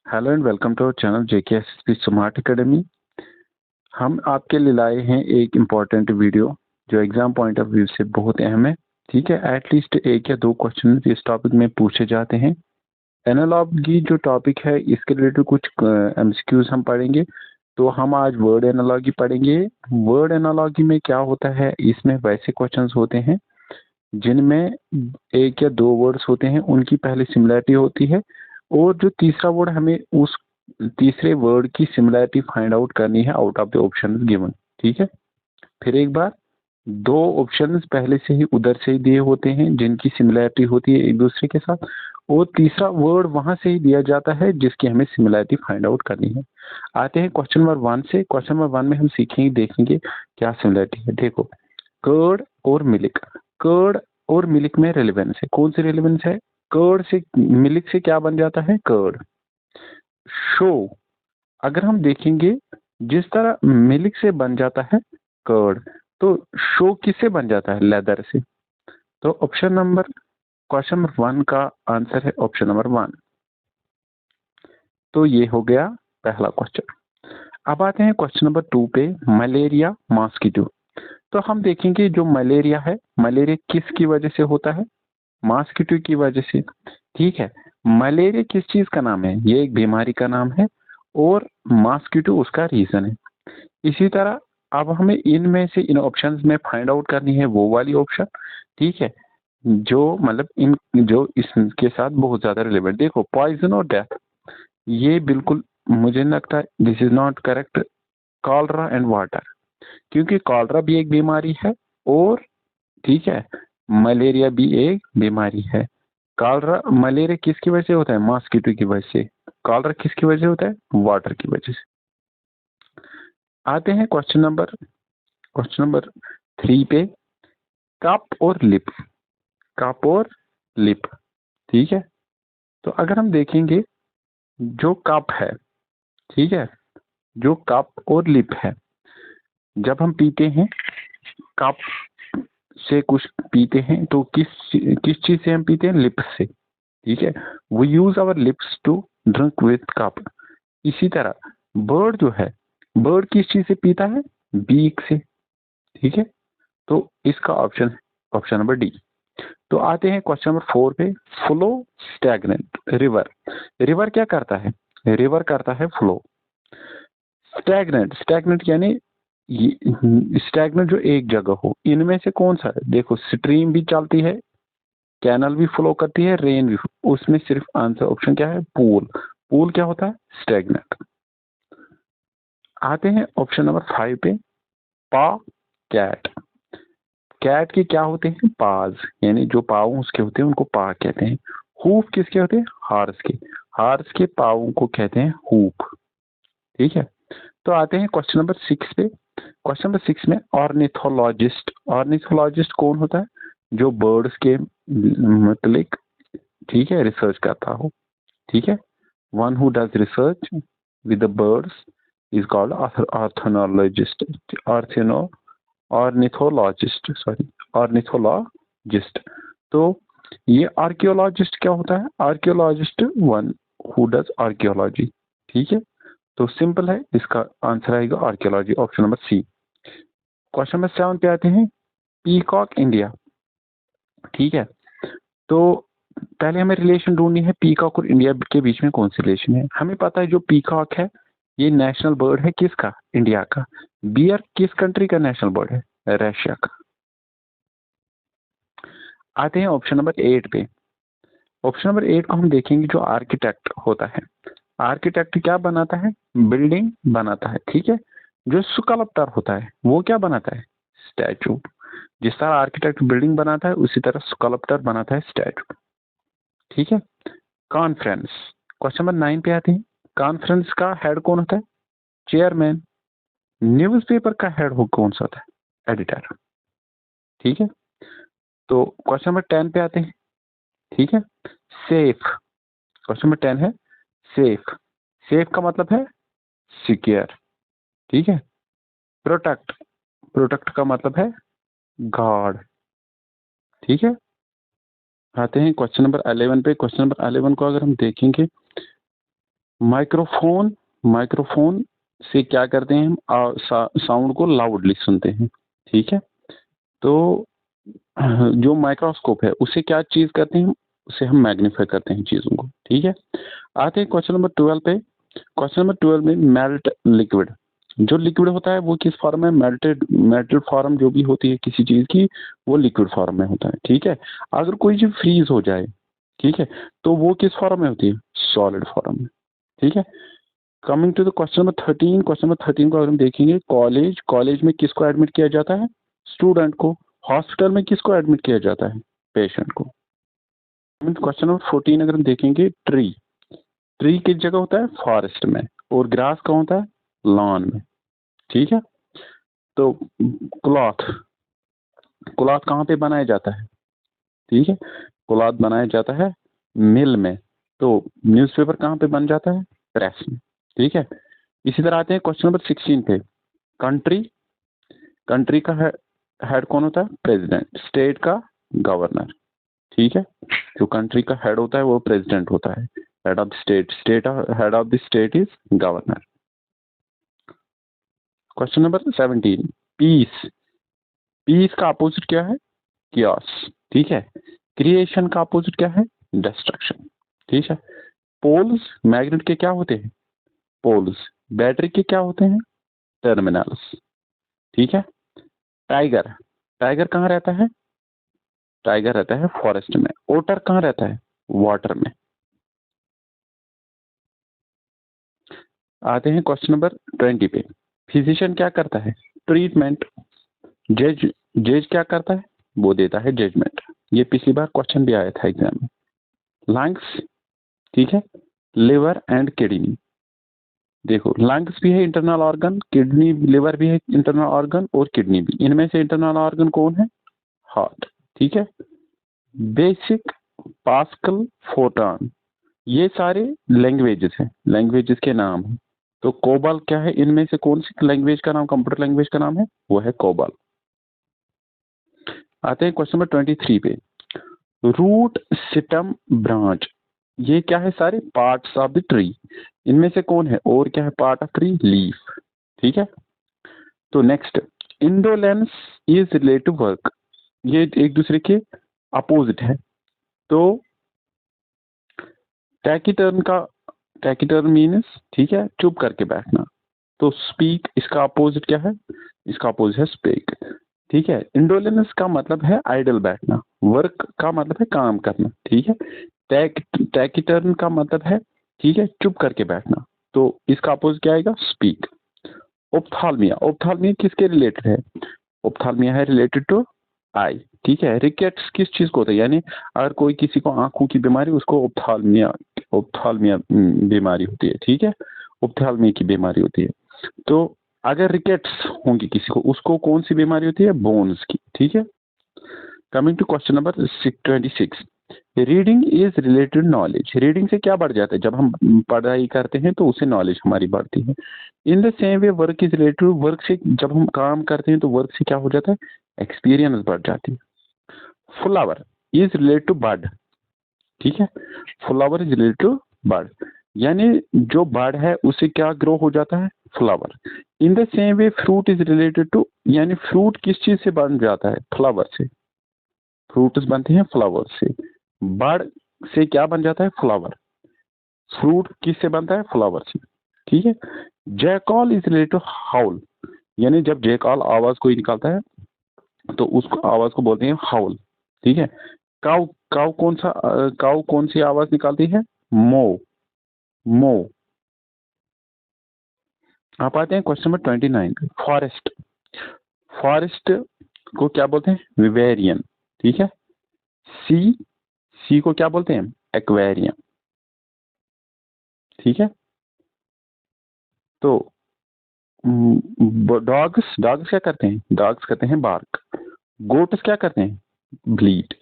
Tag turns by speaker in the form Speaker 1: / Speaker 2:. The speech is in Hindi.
Speaker 1: Hello and welcome to our channel JKSSP smart academy. हम आपके लिए लाए हैं एक इम्पॉर्टेंट वीडियो जो एग्जाम पॉइंट ऑफ व्यू से बहुत अहम है। ठीक है, एटलीस्ट एक या दो क्वेश्चन इस टॉपिक में पूछे जाते हैं। एनालॉजी जो टॉपिक है इसके रिलेटेड कुछ MCQs हम पढ़ेंगे। तो हम आज वर्ड एनालॉजी पढ़ेंगे। वर्ड एनालॉजी में क्या होता है, इसमें वैसे क्वेश्चंस होते हैं जिनमें एक या दो वर्ड्स होते हैं, उनकी पहले सिमिलरिटी होती है और जो तीसरा वर्ड हमें उस तीसरे वर्ड की सिमिलरिटी फाइंड आउट करनी है out of the option given. ठीक है, फिर एक बार दो ऑप्शंस पहले से ही उधर से ही दिए होते हैं जिनकी सिमिलरिटी होती है एक दूसरे के साथ, और तीसरा वर्ड वहां से ही दिया जाता है जिसकी हमें सिमिलरिटी फाइंड आउट करनी है। आते हैं क्वेश्चन नंबर 1 से। क्वेश्चन नंबर 1 में हम सीखेंगे, देखेंगे क्या सिमिलरिटी है। देखो, कर्ड और मिल्क। कर्ड और मिल्क में रेलेवेंस है, कौन सी रेलेवेंस है? कर्ड से मिल्क से क्या बन जाता है? कर्ड। शो, अगर हम देखेंगे जिस तरह मिल्क से बन जाता है कर्ड, तो शो किससे बन जाता है? लेदर से। तो ऑप्शन नंबर क्वेश्चन नंबर 1 का आंसर है ऑप्शन नंबर 1। तो ये हो गया पहला क्वेश्चन। अब आते हैं क्वेश्चन नंबर 2 पे, मलेरिया मॉस्किटो। तो हम देखेंगे जो मलेरिया है, मलेरिया किसकी वजह से होता है? मॉस्किटो की वजह से। ठीक है, मलेरिया किस चीज का नाम है? ये एक बीमारी का नाम है और मॉस्किटो उसका रीजन है। इसी तरह अब हमें इनमें से इन ऑप्शंस में फाइंड आउट करनी है वो वाली ऑप्शन। ठीक है, जो मतलब इन जो इसके साथ बहुत ज्यादा रिलेवेंट। देखो, पॉइजन और डेथ, ये बिल्कुल मुझे लगता है this is not correct. Cholera and water, क्योंकि कॉलरा भी एक बीमारी है और ठीक है मलेरिया भी एक बीमारी है। कॉलरा मलेरिया किसकी वजह से होता है? मॉस्किटो की वजह से। कॉलरा किसकी वजह से होता है? वाटर की वजह से। आते हैं क्वेश्चन नंबर 3 पे, कप और लिप। कप और लिप, ठीक है। तो अगर हम देखेंगे जो कप है, ठीक है, जो कप और लिप है, जब हम पीते हैं कप से कुछ पीते हैं तो किस किस चीज से हम पीते हैं? लिप्स से। ठीक है, we use our lips to drink with cup. इसी तरह बर्ड जो है, बर्ड किस चीज से पीता है? बीक से। ठीक है, तो इसका ऑप्शन ऑप्शन नंबर डी। तो आते हैं क्वेश्चन नंबर 4 पे, फ्लो स्टैग्नेंट। रिवर, रिवर क्या करता है? रिवर करता है फ्लो। स्टैग्नेंट, स्टैग्नेंट यानी स्टैग्नेंट जो एक जगह हो, इनमें से कौन सा है? देखो, स्ट्रीम भी चलती है, कैनल भी फ्लो करती है, रेन भी। उसमें सिर्फ आंसर ऑप्शन क्या है? पूल। पूल क्या होता है? स्टैग्नेंट। आते हैं ऑप्शन नंबर 5 पे, पा कैट। कैट के क्या होते हैं? पाज, यानी जो पाँव उसके होते हैं उनको पा कहते हैं। हूफ किसके होते हैं? हार्स के। हार्स के पाँव को कहते हैं हूफ। ठीक है, तो आते हैं क्वेश्चन नंबर 6 पे। क्वेश्चन नंबर 6 में ऑर्निथोलॉजिस्ट। ऑर्निथोलॉजिस्ट कौन होता है? जो बर्ड्स के मतलब, ठीक है, रिसर्च करता हो। ठीक है, one who does research with the birds is called orthonologist. Orthono ornithologist, sorry, ornithologist. तो ये आर्कियोलॉजिस्ट क्या होता है? Archaeologist one who does archaeology. ठीक है, तो सिंपल है, इसका आंसर आएगा archaeology, option number C. Question number 7 पे आते हैं, पीकॉक इंडिया। ठीक है, तो पहले हमें रिलेशन ढूंढनी है, पीकॉक और इंडिया के बीच में कौन सी रिलेशन है। हमें पता है जो पीकॉक है ये नेशनल बर्ड है किसका? इंडिया का। बियर किस कंट्री का नेशनल बर्ड है? रशिया का। आते हैं ऑप्शन नंबर 8 पे। ऑप्शन नंबर 8 को हम देखेंगे, जो आर्किटेक्ट होता है, आर्किटेक्ट क्या बनाता है? बिल्डिंग बनाता है। ठीक है, जो स्कल्पटर होता है वो क्या बनाता है? स्टैचू। जिस तरह आर्किटेक्ट बिल्डिंग बनाता है उसी तरह स्कल्पटर बनाता है स्टैचू। ठीक है, कॉन्फ्रेंस। क्वेश्चन नंबर 9 पे आते हैं, कॉन्फ्रेंस का हेड कौन होता है? चेयरमैन। न्यूज़पेपर का हेड हो कौन सा होता है? एडिटर। ठीक है, तो क्वेश्चन नंबर 10 पे आते हैं। ठीक है, सेफ। क्वेश्चन नंबर 10 है सेफ। सेफ का मतलब है सिक्योर। ठीक है, प्रोटेक्ट, प्रोटेक्ट का मतलब है गार्ड। ठीक है, आते हैं क्वेश्चन नंबर 11 पे। क्वेश्चन नंबर 11 को अगर हम देखेंगे, माइक्रोफोन, माइक्रोफोन से क्या करते हैं हम, साउंड को लाउडली सुनते हैं, ठीक है। तो जो माइक्रोस्कोप है उससे क्या चीज करते हैं हम, उसे हम मैग्नीफाई करते हैं चीजों को, ठीक है। आते हैं क्वेश्चन नंबर 12 पे। क्वेश्चन नंबर 12 में मेल्ट लिक्विड, जो लिक्विड होता है वो किस फॉर्म में, मेल्टेड, मेल्टेड फॉर्म जो भी होती है किसी चीज की, वो लिक्विड फॉर्म में होता है, ठीक है। अगर कोई चीज फ्रीज हो जाए, ठीक है, तो वो किस फॉर्म में होती है, सॉलिड फॉर्म में, ठीक है। Coming to the question number 13, question number 13 को अगर हम देखेंगे, कॉलेज, कॉलेज में किसको एडमिट किया जाता है, स्टूडेंट को। हॉस्पिटल में किसको एडमिट किया जाता है, पेशेंट को। क्वेश्चन नंबर 14 अगर हम देखेंगे, ट्री, ट्री किस जगह होता है, फॉरेस्ट में, और ग्रास कहाँ होता है, लॉन में, ठीक है। तो क्लॉथ, क्लॉथ कहाँ पे बनाया जाता है, ठीक है, क्लॉथ बनाया जाता है मिल में। तो न्यूज़पेपर कहाँ पे बन जाता है, प्रेस में, ठीक है। इसी तरह आते हैं क्वेश्चन नंबर 16 पे। कंट्री, कंट्री का हेड कौन होता है, प्रेसिडेंट। स्टेट का गवर्नर, ठीक है। जो कंट्री का हेड होता है वो प्रेसिडेंट होता है। Head of the state, head of the state is governor. Question number 17, peace, peace का अपोजिट क्या है, कियास, ठीक है। क्रिएशन का अपोजिट क्या है, डिस्ट्रक्शन, ठीक है। पोल्स, मैग्नेट के क्या होते हैं, पोल्स। बैटरी के क्या होते हैं, टर्मिनल्स, ठीक है। टाइगर, टाइगर कहाँ रहता है, टाइगर रहता है फॉरेस्ट में। ओटर कहाँ रहता है, वाटर में। आते हैं क्वेश्चन नंबर 20 पे। फिजिशियन क्या करता है, ट्रीटमेंट। जज, जज क्या करता है, वो देता है जजमेंट। ये पिछली बार क्वेश्चन भी आया था एग्जाम में। लंग्स, ठीक है, लिवर एंड किडनी। देखो लंग्स भी है इंटरनल ऑर्गन, किडनी, लिवर भी है इंटरनल ऑर्गन, और किडनी भी। इनमें से इंटरनल ऑर्गन कौन है, हार्ट, ठीक है। बेसिक, पास्कल, फोटॉन, ये सारे लैंग्वेजेस हैं, लैंग्वेजेस के नाम हैं। तो कोबल क्या है, इनमें से कौन सी लैंग्वेज का नाम, कंप्यूटर लैंग्वेज का नाम है, वो है कोबल। आते हैं क्वेश्चन नंबर 23 पे। रूट, सिटम, ब्रांच, ये क्या है, सारे पार्ट्स ऑफ द ट्री। इनमें से कौन है, और क्या है पार्ट ऑफ ट्री, लीफ, ठीक है। तो next, indolence is relative work, ये एक दूसरे के अपोजिट है। तो टैकीटर्न का, टैकीटर्न मीन्स, ठीक है, चुप करके बैठना। तो स्पीक, इसका अपोजिट क्या है, इसका अपोजिट है स्पीक, ठीक है। इंडोलेंस का मतलब है आइडल बैठना, वर्क का मतलब है काम करना, ठीक है। टैकीटर्न का मतलब है, ठीक है, चुप करके बैठना। तो इसका अपोजिट क्या आएगा, स्पीक। ओप्थाल्मिया, ओप्थाल्मिया किसके रिलेटेड है, ओप्थाल्मिया है रिलेटेड टू आई, ठीक है। रिकेट्स किस चीज को होता है, यानी अगर कोई किसी को आंखों की बीमारी, उसको ओप्थाल्मिया, ओप्थाल्मिया बीमारी होती है, ठीक है, ओप्थाल्मिया की बीमारी होती है। तो अगर रिकेट्स होंगी किसी को, उसको कौन सी बीमारी होती है, बोन्स की, ठीक है। Coming to question number 26, reading is related knowledge. Reading से क्या बढ़ जाता है, जब हम पढ़ाई करते हैं तो उससे नॉलेज हमारी बढ़ती है। इन the same way work is related, work से जब हम काम करते हैं तो वर्क से क्या हो जाता है, एक्सपीरियंस बढ़ जाती है। Flower is related to bird, ठीक है, flower is related to bird, यानी जो बर्ड है उसे क्या ग्रो हो जाता है, flower. In the same way fruit is related to, यानी फ्रूट किस चीज से बन जाता है, फ्लावर से। फ्रूट्स बनते हैं फ्लावर से। बर्ड से क्या बन जाता है, फ्लावर। फ्रूट किससे बनता है, फ्लावर से, ठीक है। जैकॉल इज रिलेटेड टू हाउल, यानी जब जैकॉल आवाज कोई निकालता है तो उस आवाज को बोलते हैं हाउल, ठीक है। काउ, काउ कौन सा, काउ कौन सी आवाज निकालती है, मो, मो। आप आते हैं क्वेश्चन नंबर 29, फॉरेस्ट, फॉरेस्ट को क्या बोलते हैं, विवेरियन, ठीक है। सी, सी को क्या बोलते हैं, एक्वेरियम, ठीक है। तो डॉग्स, डॉग्स क्या करते हैं, डॉग्स करते हैं बार्क। गोट्स क्या करते हैं, ब्लीड,